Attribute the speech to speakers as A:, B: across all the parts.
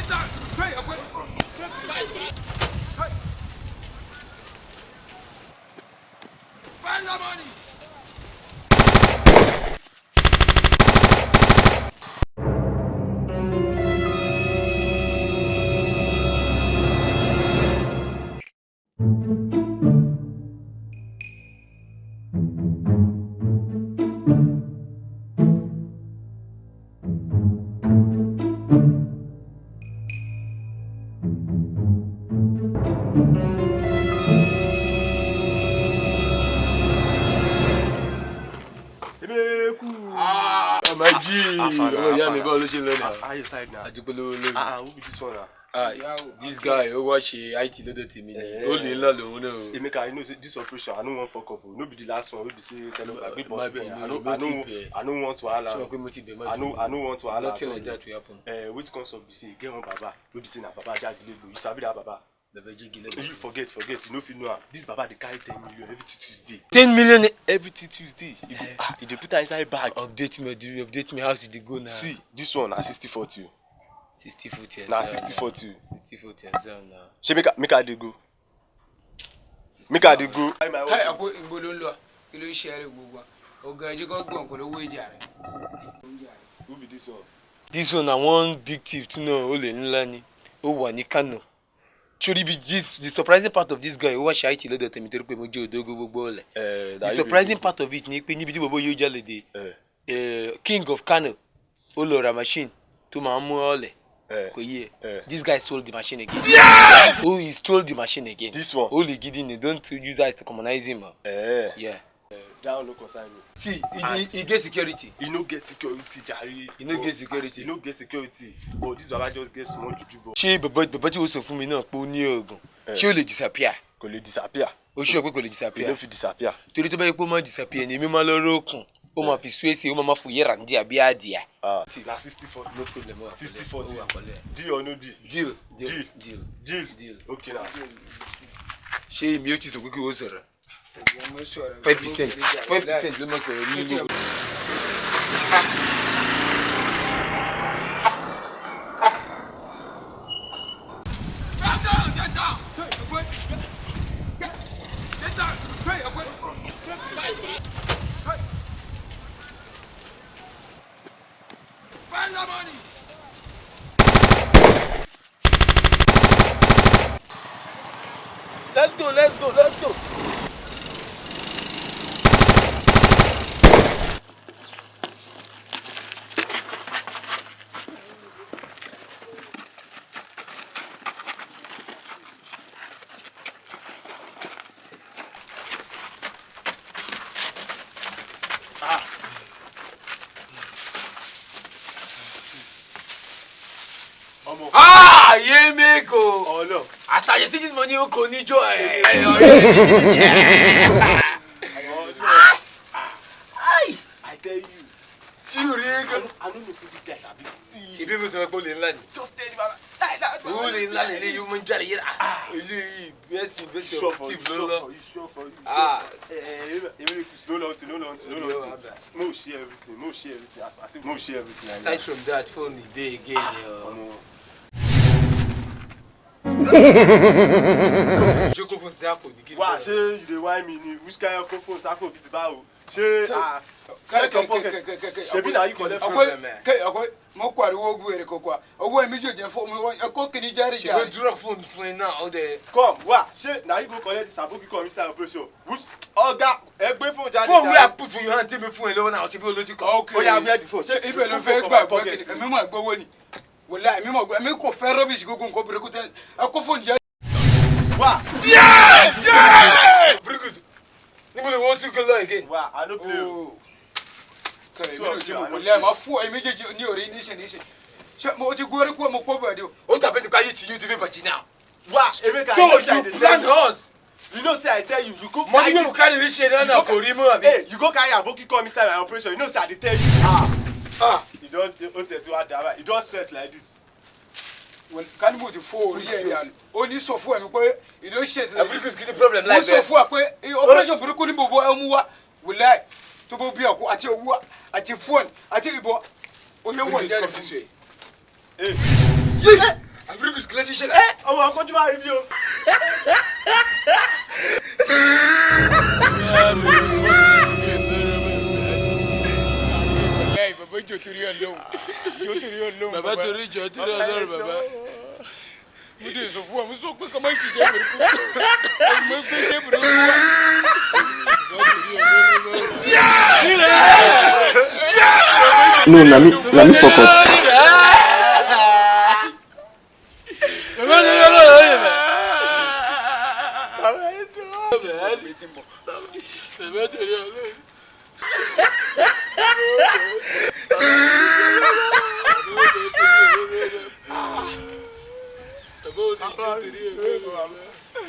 A: Find the money.
B: My G, yeah, me go listen learn.
A: Are you side now?
B: Who be
A: this one now?
B: This guy who watch IT loaded to me. Only la lo no.
A: Emeka, you know this operation, I don't want for couple. No be the last one. We be say tell us big boss. I don't want to allow. I don't want to allow.
B: Nothing like that will happen.
A: Which concept be say get one baba. We be say na babajagilegbo. You sabi that baba?
B: Babajagilegbo.
A: You forget. You know if you know this baba dey carry 10 million every Tuesday.
B: 10 million
A: every Tuesday. He dey put inside bag.
B: Update me how did it go now?
A: See, this one na 60-40.
B: 60-40.
A: Na 60-40.
B: 60-40 now.
A: She make I dey go. Make I dey go.
C: Kai ako ingbololo. Kilo share gbogbo. Oga je ko gbon ko lowo ijare.
A: Who be this one?
B: This one na one big thief to know ole nla ni. O wa ni Kano. Should be this the surprising part of this guy who was IT loaded to me to pe mo je odogo gbogbo ole. The surprising part of it ni pe nibi tí bobo yo jale de. King of Kano. O lo ra machine to ma mu ole. This guy stole the machine again. Yeah! Oh, he stole the machine again.
A: This one.
B: Only Gideon, don't use that to commonize him. Yeah.
A: That no concern me.
B: See, he get security.
A: He no get security, Jari.
B: He no get security.
A: He no get security. But this baba just get small juju.
B: She but you also for me now, po ni ogun. She will disappear.
A: Kò lè disappear.
B: O sure pé kò lè disappear.
A: He no fit disappear.
B: Torí tó bá yẹ pé ó máa disappear ni èmi máa lọ rókun. Ó máa fi suese, ó máa fò yẹra ndi àbí adìẹ.
A: See, na 60-40.
B: No problem.
A: 60-40. Deal or no deal? Deal. Okay now.
B: Ṣé èmi ó ti sọ pé kí o sọ̀rọ̀? 5% ló máa kọ̀ ní gbogbo.
A: Find the money.
B: Let's go. Yeah, Meko.
A: Oh no.
B: As I see this money, you can enjoy.
A: I tell you.
B: See you,
A: I don't know if these guys are big.
B: If people say go in land,
A: Just tell you,
B: go in land. You mun jare here. Yes,
A: sure for you. No. Mo share everything.
B: Aside from that, phone the day again. Joko phone Zako.
A: Wow, say you dey whine me. Which kind of phone Zako be the bow? Shebi na you collect phone.
C: Kai mo kwari wo gwere kokwa. Owo emi joje phone mo ko kini jare
B: She go drop phone now all the
A: come. Wow, say na you go collect this aboki come inside operation. Which oga egbe phone jare.
B: phone wey I put for your hand take me phone alone now. Shebi oloji come.
A: Okay. Oh yeah, where the phone?
C: Say ibe lo fe gba pocket. Emi mo gbowo ni. Wallahi emi ko fe rubbish gogun ko bere ko te. Ko phone jare.
A: Wow.
B: Yes! Very good. Nobody wants to go there again.
A: Wow, I don't play.
C: Okay, wallahi ma fu emi jeje ni ori ni se. Mo ti gore ko mo ko bade o.
B: O ta be to carry to you to be party now.
A: Wow, Emeka.
B: So you plan us.
A: You know say I tell you, you go
B: money you carry reach here now go remove abi.
A: Hey, you go carry aboki come inside my operation. You know say I dey tell you. You don't set like this.
C: Well, can you move forward? Yeah. Only so far, you don't shit.
B: Everything's getting problem like that.
C: So far, operation Brooklyn Bobo Elmua will like to be at your phone, at your boy. Oh, you want this way.
A: Hey.
C: Afrique kílẹ̀ ti ṣẹlẹ̀.
A: ọmọ akọ́jú máa rí bí o.
C: Bàbá jò torí Ọlọ́run.
B: Bàbá torí Ọlọ́run bàbá.
C: Mo dé sọ fún wa mo sọ pé kọ́ máa ń ṣiṣẹ́ ìbẹ̀rẹ̀ kú. Mo gbé ṣe ìbẹ̀rẹ̀ kú wa.
D: No, let me focus.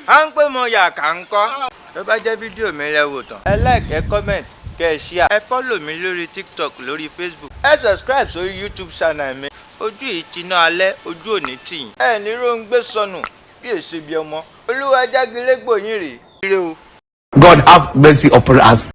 E: À ń pè mọ yàkà ń kọ́. Tó bá jẹ́ fídíò mi lẹ wò tán. Ẹ like, ẹ comment, kẹ́ ẹ share. Ẹ follow mi lórí TikTok, lórí Facebook. Ẹ subscribe sórí YouTube channel mi. Ojú ìtiná alẹ́, ojú òní tìyìn. Ẹ ní róńgbé sọnù bí èsì bí ọmọ. Olúwa jágilégbò yín rèé. Ire o.
D: God have mercy upon us.